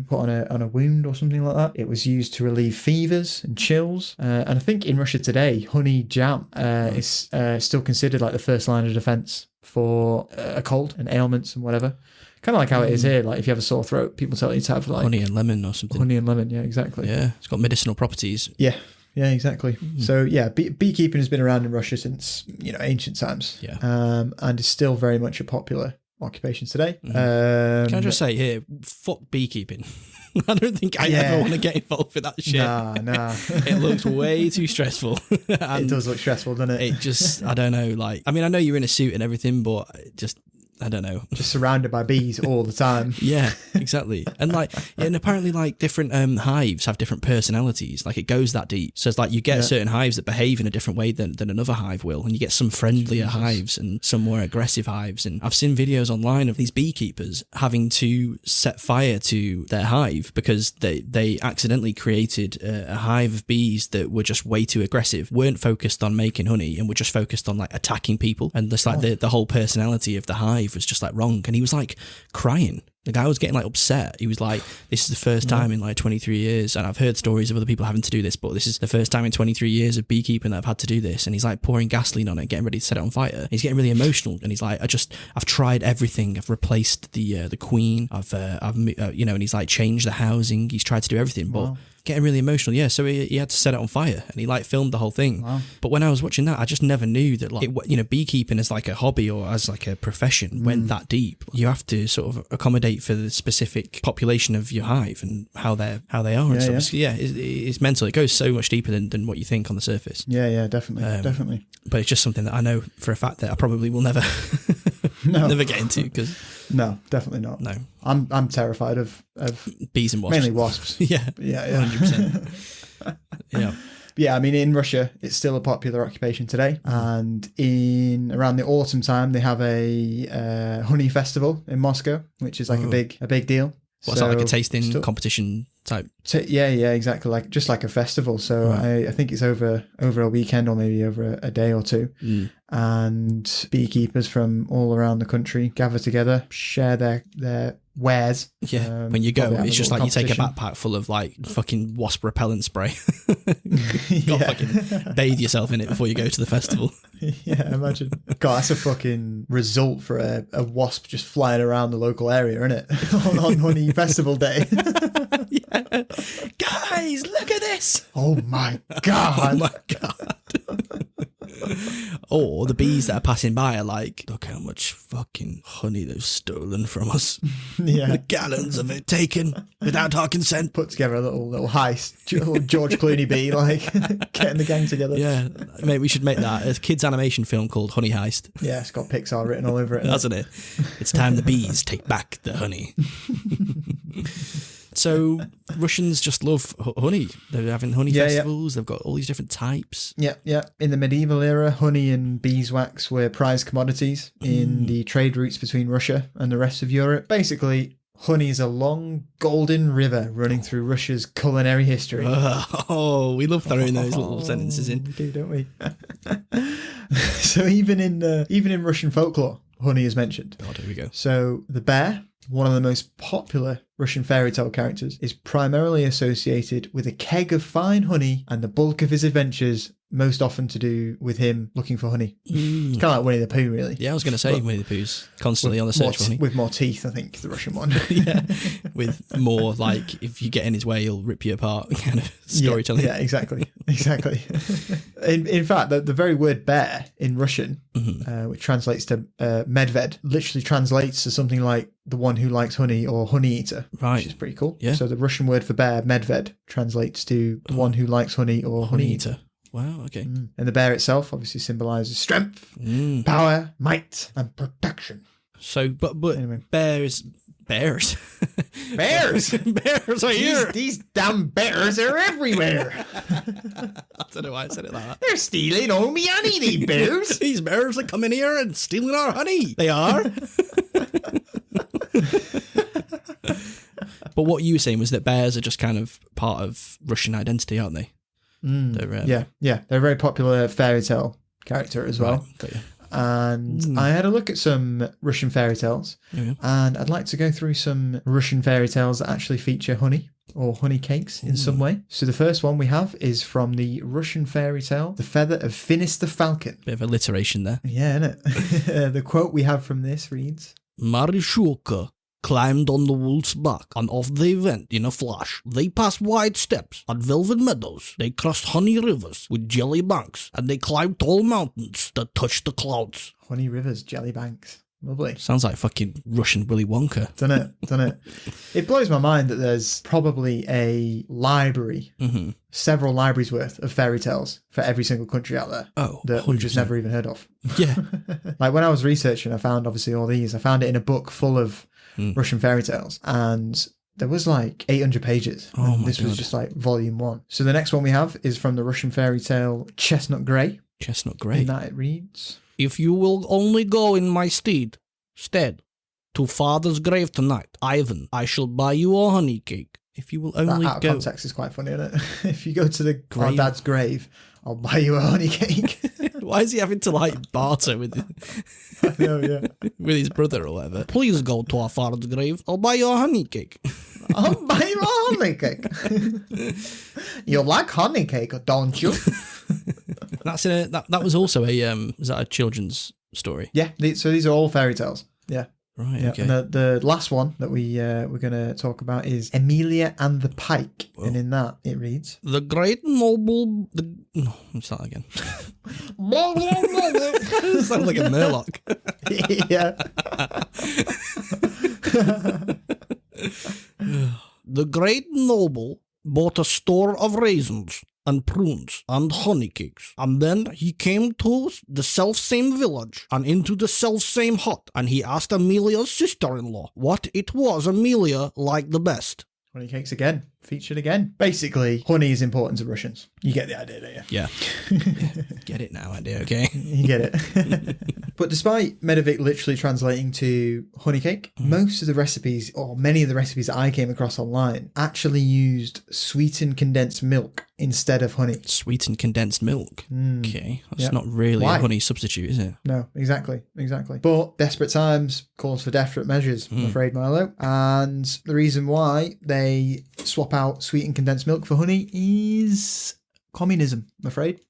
put on a wound or something like that. It was used to relieve fevers and chills. And I think in Russia today, honey jam is still considered like the first line of defense for a cold and ailments and whatever. Kind of like how it is here. Like if you have a sore throat, people tell you to have like honey and lemon or something. Honey and lemon, yeah, exactly. Yeah, it's got medicinal properties. Yeah, exactly. So beekeeping has been around in Russia since ancient times. Yeah, and is still very much a popular occupation today. Can I just say here, fuck beekeeping. I don't think I ever want to get involved with that shit. Nah. It looks way too stressful. It does look stressful, doesn't it? It just, I don't know. Like, I mean, I know you're in a suit and everything, but just, I don't know. Just surrounded by bees all the time. Yeah, exactly. And and apparently like different hives have different personalities. Like it goes that deep. So it's like you get certain hives that behave in a different way than another hive will. And you get some friendlier hives and some more aggressive hives. And I've seen videos online of these beekeepers having to set fire to their hive because they accidentally created a hive of bees that were just way too aggressive, weren't focused on making honey and were just focused on like attacking people. And just like the whole personality of the hive was just like wrong, and he was like crying. The guy was getting like upset. He was like, this is the first time in like 23 years, and I've heard stories of other people having to do this, but this is the first time in 23 years of beekeeping that I've had to do this. And he's like pouring gasoline on it, getting ready to set it on fire. He's getting really emotional, and he's like, I've tried everything. I've replaced the queen. I've and he's like changed the housing. He's tried to do everything, but getting really emotional. Yeah, so he had to set it on fire, and he like filmed the whole thing. Wow. But when I was watching that, I just never knew that like beekeeping as like a hobby or as like a profession went that deep. You have to sort of accommodate for the specific population of your hive and how they are and stuff. It's mental. It goes so much deeper than what you think on the surface. Yeah, definitely. But it's just something that I know for a fact that I probably will never never get into because no, definitely not. No, I'm terrified of bees and wasps. Mainly wasps. yeah, 100%. Yeah. Yeah, I mean, in Russia, it's still a popular occupation today. And around the autumn time, they have a honey festival in Moscow, which is like a big deal. What's that, like a tasting competition type? Yeah, exactly. Like just like a festival. So I think it's over a weekend or maybe over a day or two. And beekeepers from all around the country gather together, share their wares. Yeah, when you go, it's just like you take a backpack full of like fucking wasp repellent spray. Got fucking bathe yourself in it before you go to the festival. Yeah, imagine. God, that's a fucking result for a wasp just flying around the local area, isn't it? on honey festival day. Yeah. Guys, look at this. Oh my God. Oh my God. Or the bees that are passing by are like, look how much fucking honey they've stolen from us. Yeah. Gallons of it taken without our consent. Put together a little heist. Little George Clooney bee, like getting the gang together. Yeah. Mate, we should make that a kids animation film called Honey Heist. Yeah, it's got Pixar written all over it. Hasn't it? It's time the bees take back the honey. So Russians just love honey. They're having honey festivals. They've got all these different types. Yeah. In the medieval era, honey and beeswax were prized commodities in the trade routes between Russia and the rest of Europe. Basically, honey is a long golden river running through Russia's culinary history. Oh, we love throwing those little sentences in. We do, don't we? So even in Russian folklore, honey is mentioned. Oh, here we go. So the bear, one of the most popular Russian fairy tale characters, is primarily associated with a keg of fine honey and the bulk of his adventures most often to do with him looking for honey. It's kind of like Winnie the Pooh, really. Yeah, I was going to say Winnie the Pooh's constantly on the search for honey. With more teeth, I think, the Russian one. Yeah, with more like, if you get in his way, he'll rip you apart kind of storytelling. Yeah, exactly. In fact, the very word bear in Russian, which translates to medved, literally translates to something like the one who likes honey or honey eater, which is pretty cool. Yeah. So the Russian word for bear, medved, translates to the one who likes honey or honey eater. Wow, okay. And the bear itself obviously symbolises strength, power, might, and protection. So, but anyway. Bears. Bears are here. These damn bears are everywhere. I don't know why I said it like that. They're stealing all me honey, these bears. These bears are coming here and stealing our honey. They are. But what you were saying was that bears are just kind of part of Russian identity, aren't they? Yeah. They're a very popular fairy tale character as well. Right. And I had a look at some Russian fairy tales, and I'd like to go through some Russian fairy tales that actually feature honey or honey cakes in some way. So the first one we have is from the Russian fairy tale, The Feather of Finis the Falcon. Bit of alliteration there. Yeah, innit? The quote we have from this reads, Marishuka climbed on the wolf's back, and off they went in a flash. They passed wide steppes and velvet meadows. They crossed honey rivers with jelly banks, and they climbed tall mountains that touched the clouds. Honey rivers, jelly banks. Lovely. Sounds like fucking Russian Willy Wonka. Don't it? It blows my mind that there's probably a library, several libraries worth of fairy tales for every single country out there. Oh, that we've just never even heard of. Yeah. Like when I was researching, I found obviously all these. I found it in a book full of Russian fairy tales, and there was like 800 pages. Oh my this God. was just like volume 1. So the next one we have is from the Russian fairy tale Chestnut Grey. Chestnut Grey. In that it reads, If you will only go in my stead to father's grave tonight, Ivan, I shall buy you a honey cake. If you will only that out go... of context is quite funny, isn't it? If you go to our dad's grave, I'll buy you a honey cake. Why is he having to like barter with I know, yeah. with his brother or whatever? Please go to our father's grave. I'll buy you a honey cake. I'll buy you a honey cake. You like honey cake, don't you? That's that was also a was that a children's story? Yeah, so these are all fairy tales. Yeah. Right, yeah. okay. And the last one that we're going to talk about is Emilia and the Pike. Whoa. And in that, it reads, The great noble... No, start again. Sounds like a Murloc. Yeah. The great noble bought a store of raisins and prunes and honey cakes, and then he came to the self-same village and into the self-same hut, and he asked Amelia's sister-in-law what it was Amelia liked the best. Honey cakes again, featured again. Basically, honey is important to Russians. You get the idea, don't you? Yeah. Get it now, idea, okay? You get it. But despite Medovik literally translating to honey cake, most of the recipes, or many of the recipes that I came across online, actually used sweetened condensed milk instead of honey. Sweetened condensed milk? Okay. That's not really a honey substitute, is it? No, exactly. But desperate times calls for desperate measures, I'm afraid, Milo. And the reason why they swap out sweetened condensed milk for honey is communism, I'm afraid.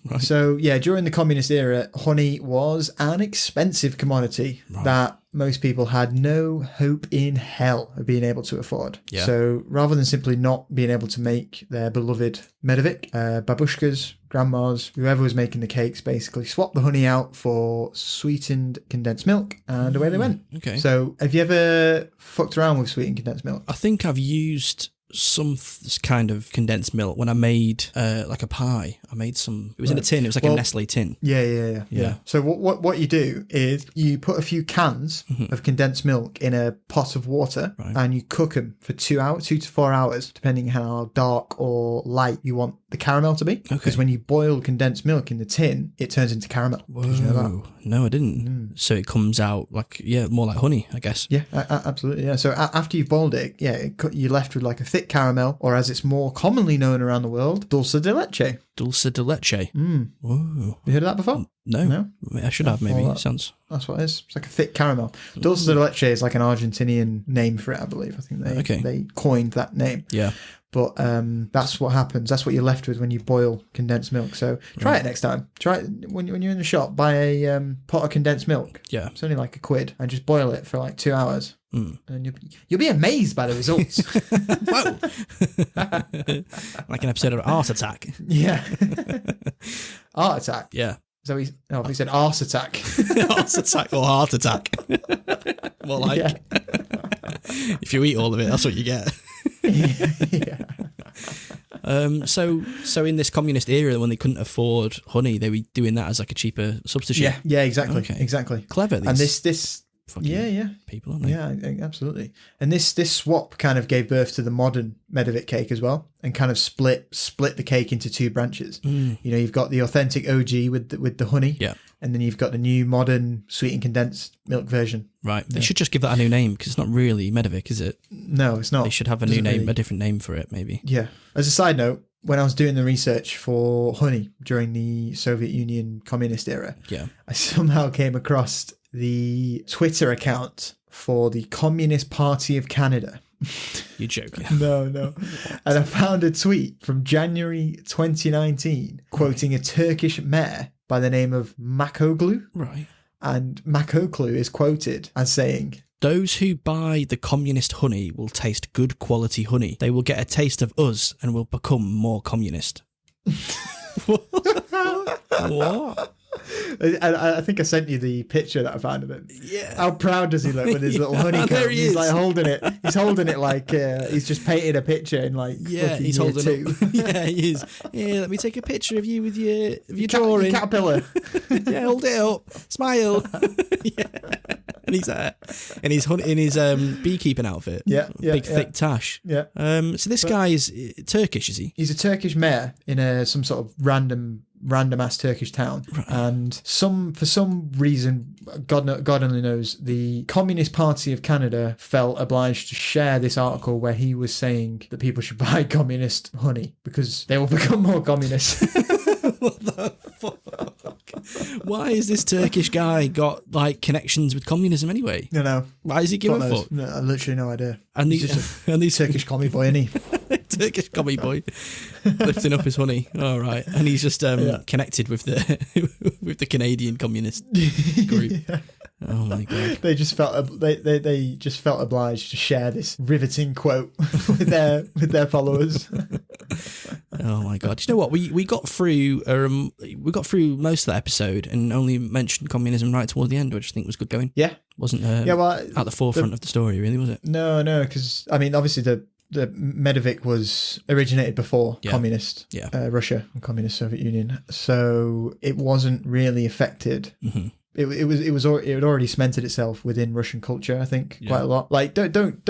Right. So, yeah, during the communist era, honey was an expensive commodity that most people had no hope in hell of being able to afford. Yeah. So, rather than simply not being able to make their beloved Medovik, babushkas, grandmas, whoever was making the cakes, basically swapped the honey out for sweetened condensed milk, and away they went. Okay. So, have you ever fucked around with sweetened condensed milk? I think I've used kind of condensed milk when I made like a pie. I made some. It was in a tin. It was like a Nestle tin. Yeah. So what you do is you put a few cans of condensed milk in a pot of water, and you cook them for 2 to 4 hours, depending how dark or light you want the caramel to be. Because when you boil condensed milk in the tin, it turns into caramel. Did you know that? No, I didn't. So it comes out like more like honey, I guess. Yeah, absolutely. Yeah. So after you've boiled it, you're left with like a thick caramel, or as it's more commonly known around the world, dulce de leche. Dulce de leche. Whoa. You heard of that before? No. I should have, maybe. That's what it is. It's like a thick caramel. Dulce de leche is like an Argentinian name for it, I believe. I think they coined that name. Yeah. But that's what happens. That's what you're left with when you boil condensed milk. So try it next time. Try it when you're in the shop. Buy a pot of condensed milk. Yeah. It's only like £1, and just boil it for like 2 hours. And you'll be amazed by the results. Whoa! Like an episode of Art Attack. Yeah. Art Attack. Yeah. So he said arse attack. Arse attack or heart attack. More like. Yeah. If you eat all of it, that's what you get. Yeah. So in this communist era, when they couldn't afford honey, they were doing that as like a cheaper substitute. Yeah, exactly. Okay. Exactly. Clever. And this people, aren't they? Yeah, absolutely. And this swap kind of gave birth to the modern Medovik cake as well, and kind of split the cake into 2 branches. You know, you've got the authentic OG with the honey, and then you've got the new modern sweetened condensed milk version. Right. They should just give that a new name, because it's not really Medovik, is it? No, it's not. They should have a new name, a different name for it, maybe. Yeah. As a side note, when I was doing the research for honey during the Soviet Union communist era, I somehow came across the Twitter account for the Communist Party of Canada. You're joking. No. And I found a tweet from January 2019 quoting a Turkish mayor by the name of Makoglu. Right. And Makoglu is quoted as saying, "Those who buy the communist honey will taste good quality honey. They will get a taste of us and will become more communist." What? I think I sent you the picture that I found of him. Yeah. How proud does he look with his little honeycomb? There he is. He's like holding it. He's holding it like he's just painted a picture in like he's holding 2. Yeah, he is. Yeah, let me take a picture of you with your drawing. Caterpillar. Yeah, hold it up. Smile. And he's in his beekeeping outfit. Big thick tash. Yeah. So this guy is Turkish, is he? He's a Turkish mayor in some sort of random ass Turkish town, and for some reason, God only knows, the Communist Party of Canada felt obliged to share this article where he was saying that people should buy communist honey because they will become more communist. What the fuck? Why has this Turkish guy got like connections with communism anyway? No. Why is he giving a fuck? No, literally no idea. And these Turkish commie boy, isn't he? Turkish commie boy lifting up his honey. All right, and he's just connected with the Canadian communist group. Yeah. Oh my god! They just felt obliged to share this riveting quote with their followers. Oh my god! Do you know what? We got through most of that episode and only mentioned communism right towards the end, which I think was good going. Yeah, wasn't at the forefront of the story, really, was it? No, because I mean, obviously the Medovik was originated before communist Russia and communist Soviet Union, so it wasn't really affected. Mm-hmm. It had already cemented itself within Russian culture, I think, quite a lot. Like, don't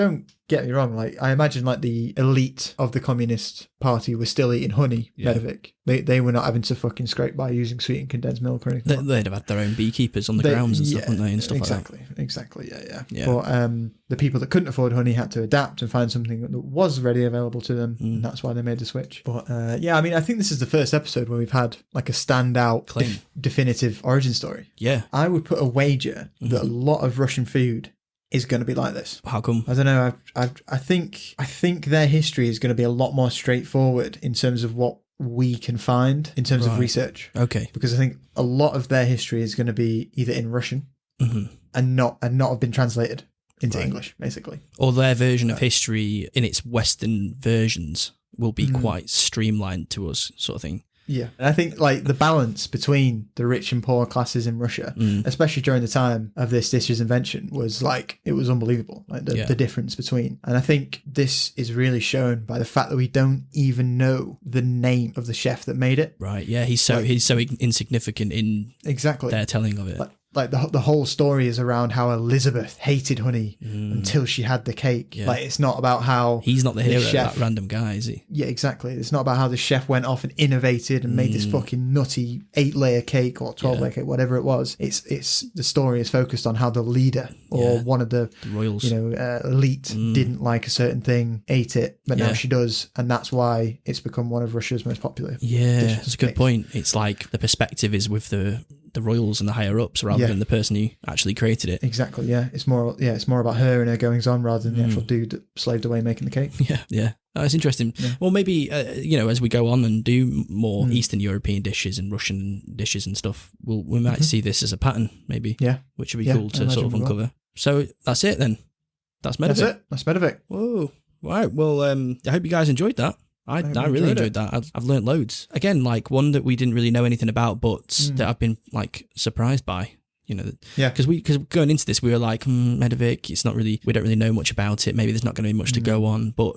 get me wrong. Like, I imagine like the elite of the Communist Party was still eating honey. Medovik. They were not having to fucking scrape by using sweetened condensed milk or anything. They'd have had their own beekeepers on the grounds and stuff, wouldn't they? And stuff exactly, like that. Exactly. Yeah. But the people that couldn't afford honey had to adapt and find something that was readily available to them, and that's why they made the switch. But I mean, I think this is the first episode where we've had like a standout, definitive origin story. Yeah. I would put a wager that a lot of Russian food is going to be like this. How come? I don't know. I think their history is going to be a lot more straightforward in terms of what we can find in terms of research. Okay. Because I think a lot of their history is going to be either in Russian and not have been translated into English, basically. Or their version of history in its Western versions will be quite streamlined to us, sort of thing. Yeah. And I think like the balance between the rich and poor classes in Russia, especially during the time of this dish's invention, was like, it was unbelievable. Like the difference between. And I think this is really shown by the fact that we don't even know the name of the chef that made it. Right. Yeah. He's so insignificant in their telling of it. Like the whole story is around how Elizabeth hated honey until she had the cake. Yeah. Like it's not about how he's not the hero, that random guy, is he? Yeah, exactly. It's not about how the chef went off and innovated and made this fucking nutty 8-layer cake or 12-layer cake, whatever it was. It's the story is focused on how the leader or one of the royals, elite didn't like a certain thing, ate it, but now she does, and that's why it's become one of Russia's most popular. Yeah, that's a good point. It's like the perspective is with the royals and the higher ups rather than the person who actually created it. Exactly, yeah. It's more about her and her goings on rather than the actual dude that slaved away making the cake. Yeah. That's interesting. Yeah. Well, maybe, as we go on and do more Eastern European dishes and Russian dishes and stuff, we might see this as a pattern, maybe. Yeah. Which would be cool to sort of uncover. Well. So that's it then. That's Medovik. That's Medovik. Whoa. Right. Well, I hope you guys enjoyed that. I really enjoyed that. I've learned loads. Again, like one that we didn't really know anything about, but that I've been like surprised by. Because going into this, we were like, Medovik, it's not really, we don't really know much about it. Maybe there's not going to be much to go on. But,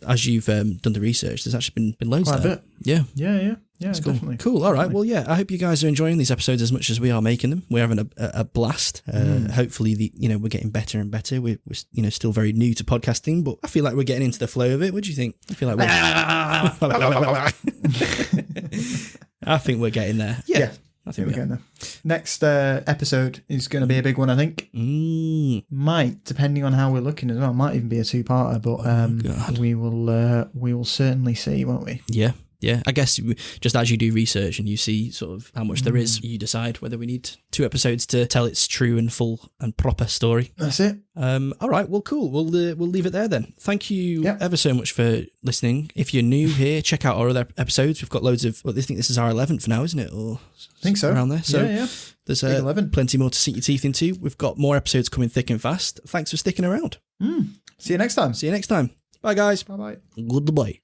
as you've done the research, there's actually been loads there. Quite a bit. Yeah, that's cool. Definitely. Cool. All right. Definitely. Well, I hope you guys are enjoying these episodes as much as we are making them. We're having a blast. Hopefully, we're getting better and better. We're still very new to podcasting, but I feel like we're getting into the flow of it. What do you think? I feel like I think we're getting there. Yeah. I think we're getting there. Next episode is going to be a big one, I think. Might, depending on how we're looking as well, might even be a 2-parter, but we will certainly see, won't we? Yeah, I guess just as you do research and you see sort of how much there is, you decide whether we need 2 episodes to tell its true and full and proper story. That's it. All right, well, cool. We'll leave it there then. Thank you ever so much for listening. If you're new here, check out our other episodes. We've got loads of, I think this is our 11th now, isn't it? Or I think so. Around there. So there's 11. Plenty more to sink your teeth into. We've got more episodes coming thick and fast. Thanks for sticking around. See you next time. Bye, guys. Bye-bye. Goodbye.